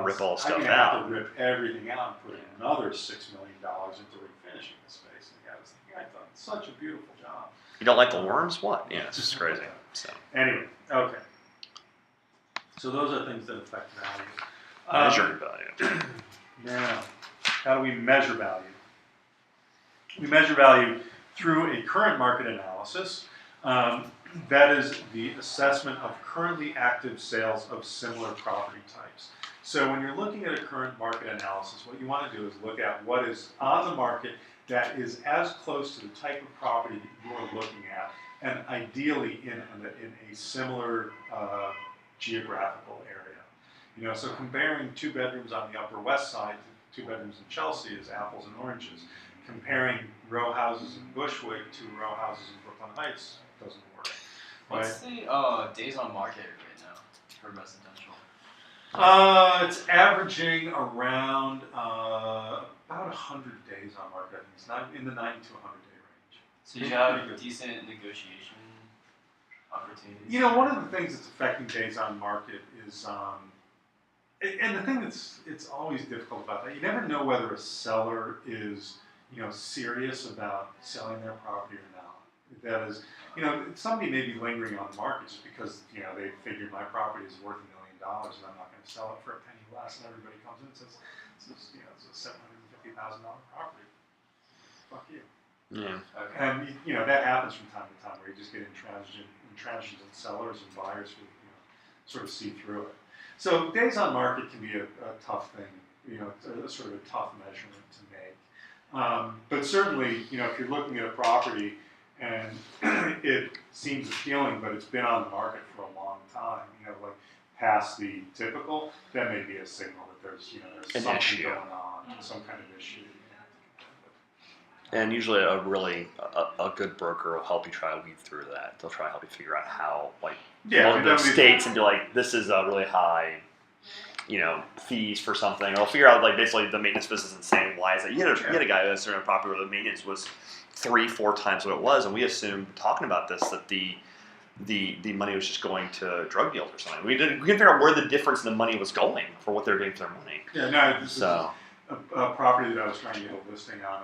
[SPEAKER 1] rip all the stuff
[SPEAKER 2] I'm gonna have
[SPEAKER 1] out.
[SPEAKER 2] to rip everything out and put another $6 million into refinishing the space. And the guy was thinking, "I've done such a beautiful job."
[SPEAKER 1] You don't like the worms? What? Yeah, it's just crazy. So
[SPEAKER 2] Anyway, okay. So those are things that affect value.
[SPEAKER 1] measuring value.
[SPEAKER 2] Now, how do we measure value? We measure value through a current market analysis. That is the assessment of currently active sales of similar property types. So when you're looking at a current market analysis, what you want to do is look at what is on the market that is as close to the type of property that you're looking at, and ideally in a similar geographical area. So comparing 2 bedrooms on the Upper West Side to 2 bedrooms in Chelsea is apples and oranges. Comparing row houses in Bushwick to row houses in Brooklyn Heights doesn't work.
[SPEAKER 4] What's the days on market right now for residential?
[SPEAKER 2] It's averaging around about 100 days on market. I think it's not in the 90 to 100 day range.
[SPEAKER 4] So you have decent negotiation opportunities?
[SPEAKER 2] One of the things that's affecting days on market is, and the thing it's always difficult about that, you never know whether a seller is serious about selling their property or not. That is, somebody may be lingering on the market just because they figure my property is worth $1 million and I'm not going to sell it for a penny less, and everybody comes in and says, it's a $750,000 property. Fuck you.
[SPEAKER 1] Yeah.
[SPEAKER 4] Okay.
[SPEAKER 2] And that happens from time to time, where you just get intransigent sellers and buyers who sort of see through it. So days on market can be a tough thing, a sort of a tough measurement to make. But certainly, if you're looking at a property and it seems appealing, but it's been on the market for a long time, past the typical, that may be a signal that there's
[SPEAKER 1] An
[SPEAKER 2] something
[SPEAKER 1] issue.
[SPEAKER 2] going on, some kind of issue.
[SPEAKER 1] And usually a good broker will help you try to weed through that. They'll try to help you figure out how, like,
[SPEAKER 2] Yeah,
[SPEAKER 1] one of those states and be like, this is a really high, fees for something. Or they'll figure out, like, basically the maintenance business is insane. Why is it? You had a guy who has a property where the maintenance was 3-4 times what it was, and we assumed, talking about this, that the money was just going to drug deals or something. We couldn't figure out where the difference in the money was going for what they were getting for their money.
[SPEAKER 2] Yeah, no, this
[SPEAKER 1] So,
[SPEAKER 2] is a property that I was trying to get a listing on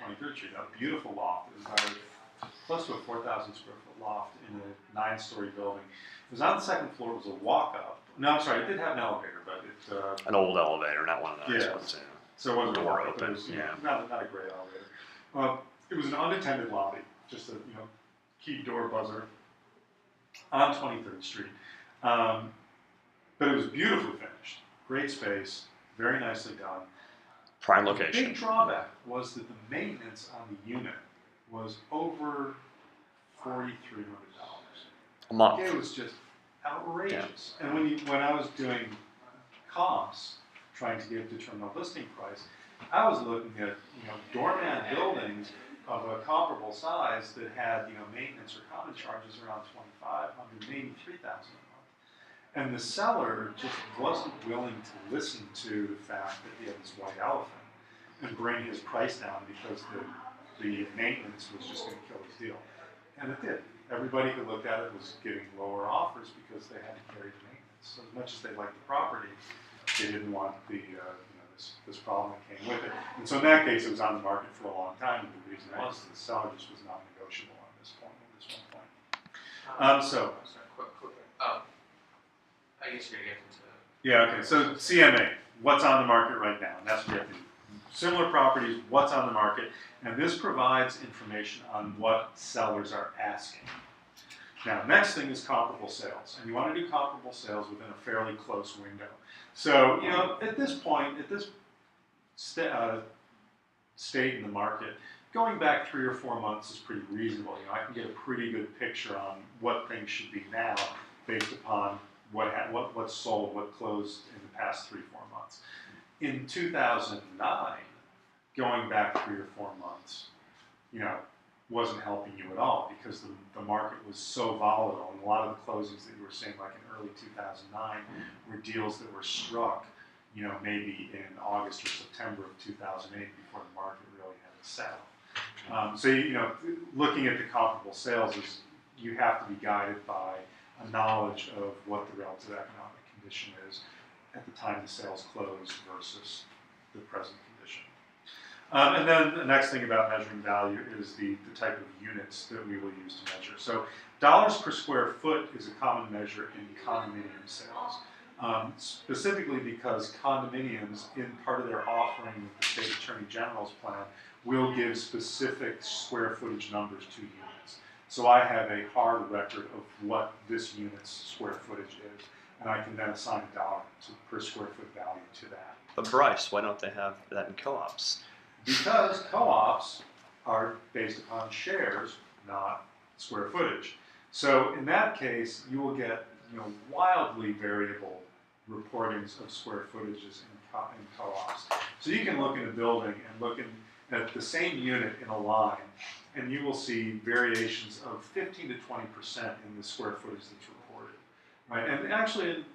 [SPEAKER 2] 23rd Street, a beautiful loft. It was close to a 4,000 square foot loft in a 9-story building. It was on the second floor. It was a walk-up. No, I'm sorry, it did have an elevator, but it...
[SPEAKER 1] an old elevator, not one of those
[SPEAKER 2] Yeah.
[SPEAKER 1] ones.
[SPEAKER 2] So it wasn't a
[SPEAKER 1] Door
[SPEAKER 2] walk-up, but
[SPEAKER 1] open,
[SPEAKER 2] it was,
[SPEAKER 1] yeah.
[SPEAKER 2] not a great elevator. It was an unattended lobby, just a key door buzzer on 23rd Street. But it was beautifully finished, great space, very nicely done.
[SPEAKER 1] Prime
[SPEAKER 2] The
[SPEAKER 1] location.
[SPEAKER 2] big drawback was that the maintenance on the unit was over $4,300.
[SPEAKER 1] A month.
[SPEAKER 2] It was just outrageous. And when I was doing comps, trying to determine a listing price, I was looking at doorman buildings of a comparable size that had maintenance or common charges around $2,500, maybe $3,000 a month. And the seller just wasn't willing to listen to the fact that he had this white elephant and bring his price down because the maintenance was just going to kill his deal. And it did. Everybody who looked at it was getting lower offers because they had to carry the maintenance. So as much as they liked the property, they didn't want this problem that came with it. And so in that case, it was on the market for a long time. And the reason was the seller just was not negotiable at this one point.
[SPEAKER 3] Sorry, quick. I guess you're gonna get into.
[SPEAKER 2] Yeah, okay. So CMA, what's on the market right now? And that's what we have to do. Similar properties, what's on the market, and this provides information on what sellers are asking. Now, next thing is comparable sales, and you want to do comparable sales within a fairly close window. So, at this point, at this state in the market, going back 3 or 4 months is pretty reasonable. I can get a pretty good picture on what things should be now based upon what's sold, what closed in the past 3-4 months. In 2009, going back 3 or 4 months, wasn't helping you at all because the market was so volatile, and a lot of the closings that you were seeing, like in early 2009, were deals that were struck, maybe in August or September of 2008 before the market really had to settle. So looking at the comparable sales is you have to be guided by a knowledge of what the relative economic condition is at the time the sales closed versus the present condition. And then the next thing about measuring value is the type of units that we will use to measure. So dollars per square foot is a common measure in condominium sales, specifically because condominiums, in part of their offering with the State Attorney General's plan, will give specific square footage numbers to units. So I have a hard record of what this unit's square footage is, and I can then assign a dollar per square foot value to that.
[SPEAKER 1] But Bryce, why don't they have that in co-ops?
[SPEAKER 2] Because co-ops are based upon shares, not square footage. So in that case, you will get wildly variable reportings of square footages in co-ops. So you can look in a building and look at the same unit in a line, and you will see variations of 15 to 20% in the square footage that's reported. Right? And actually,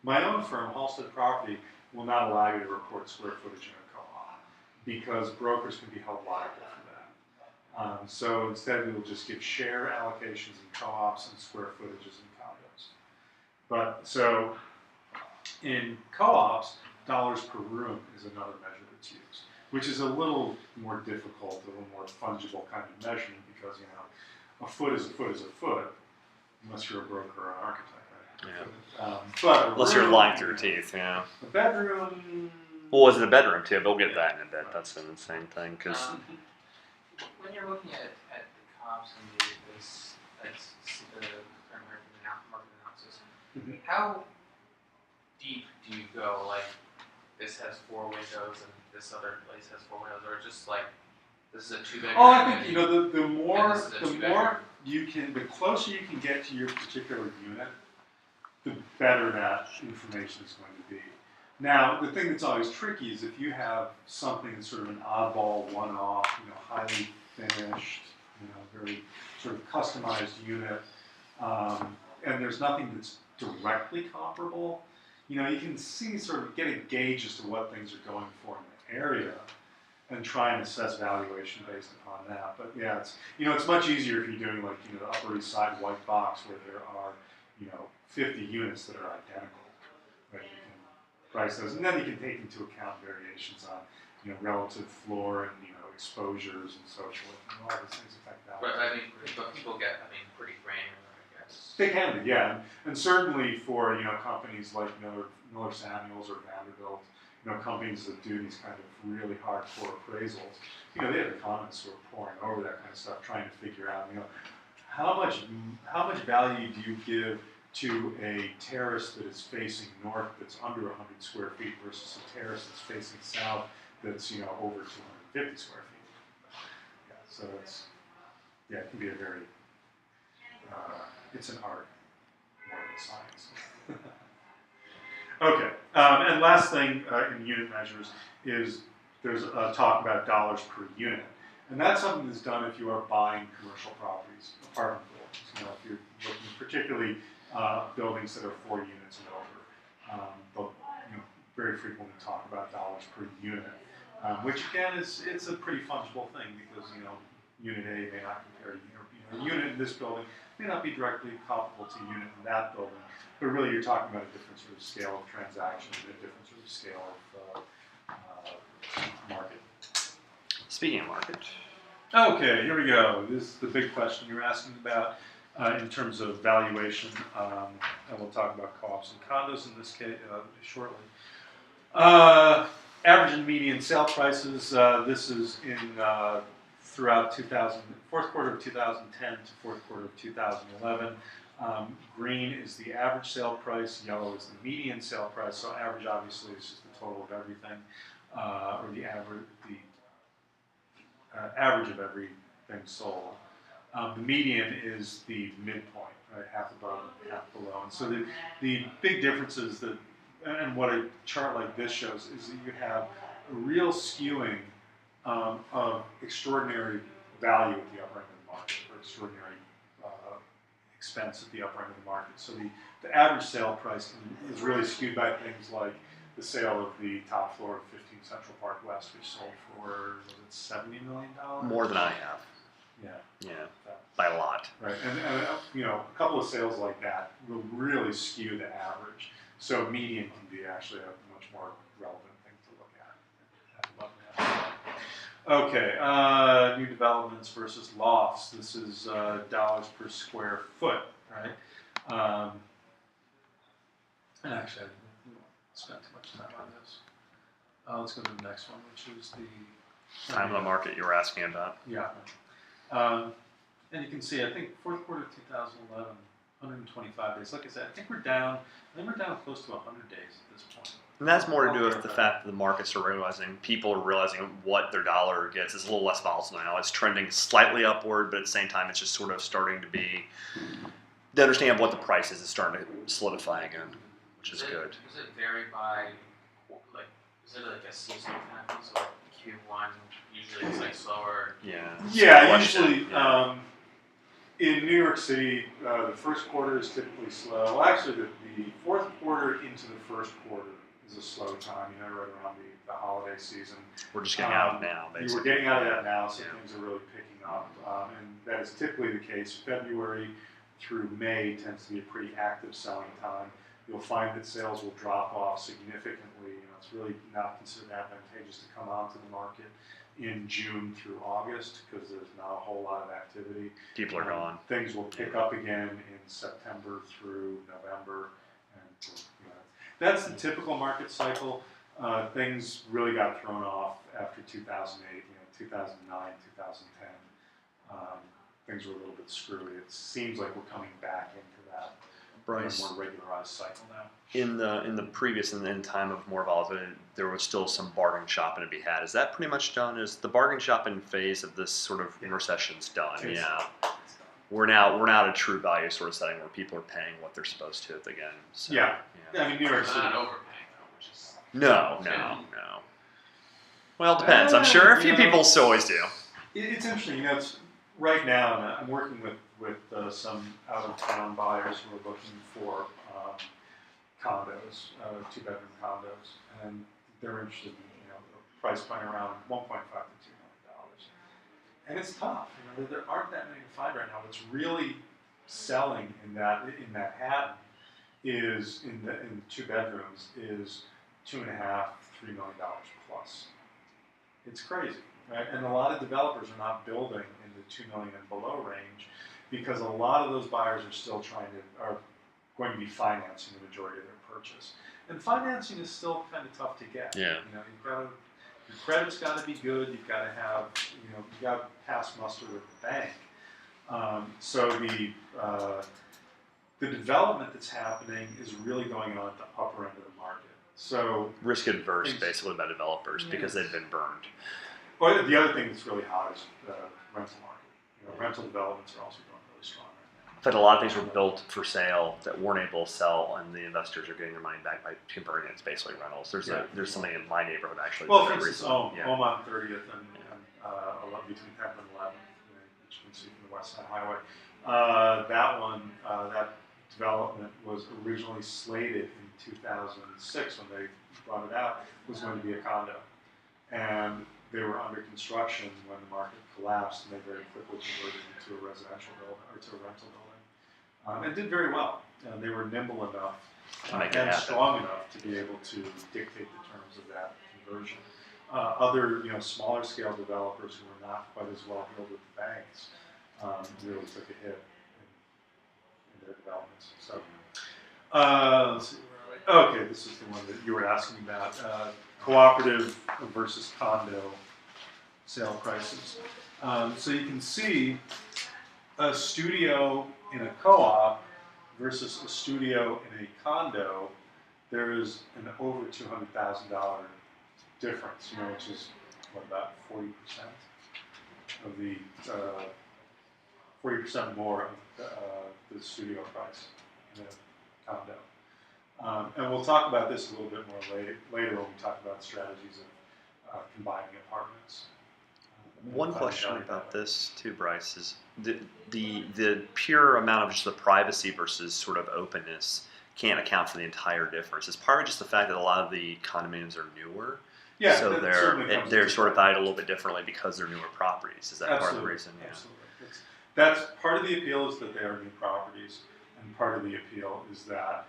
[SPEAKER 2] my own firm, Halstead Property, will not allow you to report square footage in a co-op because brokers can be held liable for that. So instead, we will just give share allocations in co-ops and square footages in condos. But so in co-ops, dollars per room is another measure that's used, which is a little more difficult, a little more fungible kind of measurement because a foot is a foot is a foot, unless you're a broker or an architect.
[SPEAKER 1] Yeah.
[SPEAKER 2] But
[SPEAKER 1] Unless you're lying through your teeth, yeah.
[SPEAKER 2] A bedroom.
[SPEAKER 1] Well, is it a bedroom too? But we'll get that in a bit. That's an insane thing because
[SPEAKER 3] When you're looking at the comps and the current market analysis,
[SPEAKER 2] Mhm.
[SPEAKER 3] how deep do you go? Like, this has 4 windows and this other place has 4 windows, or just like this is a 2-bedroom?
[SPEAKER 2] Oh, I think the more
[SPEAKER 3] this is a
[SPEAKER 2] the
[SPEAKER 3] 2-bedroom.
[SPEAKER 2] more you can, the closer you can get to your particular unit, the better that information is going to be. Now, the thing that's always tricky is if you have something that's sort of an oddball, one-off, highly finished, very sort of customized unit, and there's nothing that's directly comparable. You can see sort of get a gauge as to what things are going for in the area, and try and assess valuation based upon that. But yeah, it's much easier if you're doing like the Upper East Side white box where there are 50 units that are identical. Right? You can price those, and then you can take into account variations on relative floor and exposures and so forth. And all these things affect that.
[SPEAKER 3] But people get pretty granular, I guess.
[SPEAKER 2] They can be, yeah, and certainly for companies like Miller Samuels or Vanderbilt, companies that do these kind of really hardcore appraisals, they have economists who are poring over that kind of stuff, trying to figure out, how much value do you give to a terrace that is facing north that's under 100 square feet versus a terrace that's facing south that's over 250 square feet. Yeah, so it can be a very it's an art more than science. Okay, and last thing in unit measures is there's a talk about dollars per unit, and that's something that's done if you are buying commercial properties, apartment buildings. If you're looking particularly buildings that are 4 units and over, they'll very frequently talk about dollars per unit, which again it's a pretty fungible thing because unit A may not compare to a unit in this building may not be directly comparable to a unit in that building, but really you're talking about a different sort of scale of transactions and a different sort of scale of market.
[SPEAKER 1] Speaking of market.
[SPEAKER 2] Okay, here we go. This is the big question you're asking about in terms of valuation, and we'll talk about co-ops and condos in this case shortly. Average and median sale prices. This is in throughout fourth quarter of 2010 to fourth quarter of 2011. Green is the average sale price, yellow is the median sale price. So average obviously is just the total of everything, or the average of everything sold. The median is the midpoint, right, half above and half below. And so the big differences that, and what a chart like this shows, is that you have a real skewing of extraordinary value at the upper end of the market, or extraordinary expense at the upper end of the market. So the average sale price is really skewed by things like the sale of the top floor of 15 Central Park West, which sold for, was it $70 million?
[SPEAKER 1] More than I have.
[SPEAKER 2] Yeah.
[SPEAKER 1] Yeah, by a lot.
[SPEAKER 2] Right, and a couple of sales like that will really skew the average. So median can be actually a much more relevant thing to look at. Okay, new developments versus lofts. This is dollars per square foot, right? And actually, I didn't spend too much time on this. Let's go to the next one, which is the
[SPEAKER 1] Time of the market you were asking about.
[SPEAKER 2] Yeah. And you can see, I think fourth quarter of 2011, 125 days. Like I said, I think we're down close to 100 days at this point.
[SPEAKER 1] And that's more to do with the fact that the markets are realizing, people are realizing what their dollar gets. It's a little less volatile now. It's trending slightly upward, but at the same time, it's just sort of starting to be, they understand what the price is starting to solidify again, which is good.
[SPEAKER 3] Does it vary by, is it like a seasonal kind of thing? So Q1, usually it's slower.
[SPEAKER 2] Yeah, usually in New York City, the first quarter is typically slow. Well, actually, the fourth quarter into the first quarter is a slow time, right around the holiday season.
[SPEAKER 1] We're just getting out of now, basically.
[SPEAKER 2] We're getting out of that now, so things are really picking up. And that is typically the case. February through May tends to be a pretty active selling time. You'll find that sales will drop off significantly. It's really not considered advantageous to come onto the market in June through August because there's not a whole lot of activity.
[SPEAKER 1] People are gone.
[SPEAKER 2] Things will pick up again in September through November, and that's the typical market cycle. Things really got thrown off after 2008, 2009, 2010. Things were a little bit screwy. It seems like we're coming back into that
[SPEAKER 1] Bryce,
[SPEAKER 2] more regularized cycle now.
[SPEAKER 1] In the previous and in time of more volatility, there was still some bargain shopping to be had. Is that pretty much done? Is the bargain shopping phase of this sort of recession's done?
[SPEAKER 2] It's
[SPEAKER 1] Yeah.
[SPEAKER 2] done.
[SPEAKER 1] We're now at a true value sort of setting where people are paying what they're supposed to again. So,
[SPEAKER 2] Yeah. I mean, New York
[SPEAKER 3] They're
[SPEAKER 2] City.
[SPEAKER 3] not overpaying though, which is
[SPEAKER 1] No. Well, it depends. I'm sure a few people still always do.
[SPEAKER 2] It's interesting, you know, it's right now, and I'm working with some out-of-town buyers who are looking for condos, two-bedroom condos, and they're interested in, you know, the price point around 1.5 to $2 million. And it's tough, you know, there aren't that many to find right now. What's really selling in Manhattan is in two bedrooms is $2.5 to $3 million plus. It's crazy, right? And a lot of developers are not building in the 2 million and below range because a lot of those buyers are still are going to be financing the majority of their purchase. And financing is still kind of tough to get.
[SPEAKER 1] Yeah.
[SPEAKER 2] You know, your credit's got to be good. You've got to have, you know, you've got to pass muster with the bank. So the development that's happening is really going on at the upper end of the market. So
[SPEAKER 1] Risk adverse, basically, by developers because they've been burned.
[SPEAKER 2] well, the other thing that's really hot is the rental market. You know, rental developments are also going really strong right
[SPEAKER 1] But a lot of things were built for sale that weren't able to sell, and the investors are getting their money back by converting it to basically rentals. There's something in my neighborhood actually.
[SPEAKER 2] now. Well,
[SPEAKER 1] that
[SPEAKER 2] for
[SPEAKER 1] I
[SPEAKER 2] instance,
[SPEAKER 1] recently-
[SPEAKER 2] Home on 30th and between 10th and 11th, you know, which you can see from the West Side Highway. That one, that development was originally slated in 2006 when they brought it out, was going to be a condo. And they were under construction when the market collapsed, and they very quickly converted it to a residential building or to a rental building. And did very well. They were nimble enough
[SPEAKER 1] To make it
[SPEAKER 2] and
[SPEAKER 1] happen.
[SPEAKER 2] strong enough to be able to dictate the terms of that conversion. Other, you know, smaller scale developers who were not quite as well heeled with the banks really took a hit in their developments. So, let's see, where are we? Okay, this is the one that you were asking about. Cooperative versus condo sale prices. So you can see a studio in a co-op versus a studio in a condo. There is an over $200,000 difference, you know, which is what, about 40% of the 40% more of the studio price in a condo. And we'll talk about this a little bit more later when we talk about strategies of combining apartments.
[SPEAKER 1] One question about this too, Bryce, is the pure amount of just the privacy versus sort of openness can't account for the entire difference. It's partly just the fact that a lot of the condominiums are newer.
[SPEAKER 2] Yeah,
[SPEAKER 1] so
[SPEAKER 2] that certainly comes
[SPEAKER 1] they're
[SPEAKER 2] into
[SPEAKER 1] sort of
[SPEAKER 2] play.
[SPEAKER 1] valued a little bit differently because they're newer properties. Is that part of the reason? Yeah.
[SPEAKER 2] Absolutely. That's part of the appeal is that they are new properties, and part of the appeal is that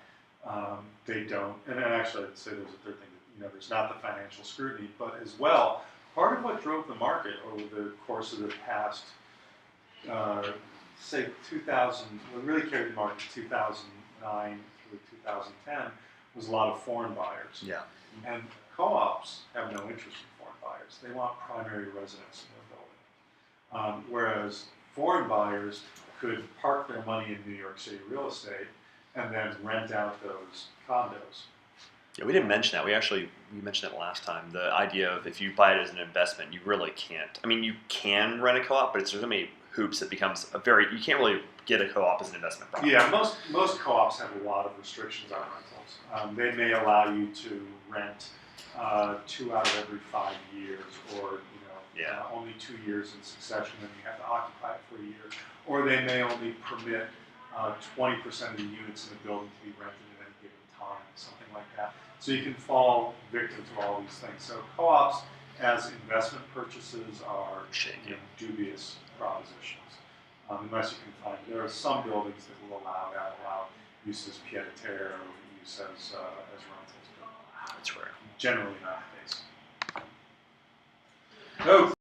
[SPEAKER 2] they don't. And actually, I'd say there's a third thing. You know, there's not the financial scrutiny, but as well, part of what drove the market over the course of the past, say 2000, what really carried the market 2009 through 2010 was a lot of foreign buyers.
[SPEAKER 1] Yeah.
[SPEAKER 2] And co-ops have no interest in foreign buyers. They want primary residence in their building. Whereas foreign buyers could park their money in New York City real estate and then rent out those condos.
[SPEAKER 1] Yeah, we didn't mention that. We mentioned it last time. The idea of if you buy it as an investment, you really can't. I mean, you can rent a co-op, but there's so many hoops. It becomes you can't really get a co-op as an investment property.
[SPEAKER 2] Yeah, most co-ops have a lot of restrictions on rentals. They may allow you to rent 2 out of every 5 years, or only 2 years in succession, and you have to occupy it for a year. Or they may only permit 20% of the units in the building to be rented at any given time, something like that. So you can fall victim to all these things. So co-ops as investment purchases are dubious propositions. Unless you can find, there are some buildings that will allow use as pied-à-terre or use as rentals.
[SPEAKER 1] That's rare.
[SPEAKER 2] Generally not the case. Oh.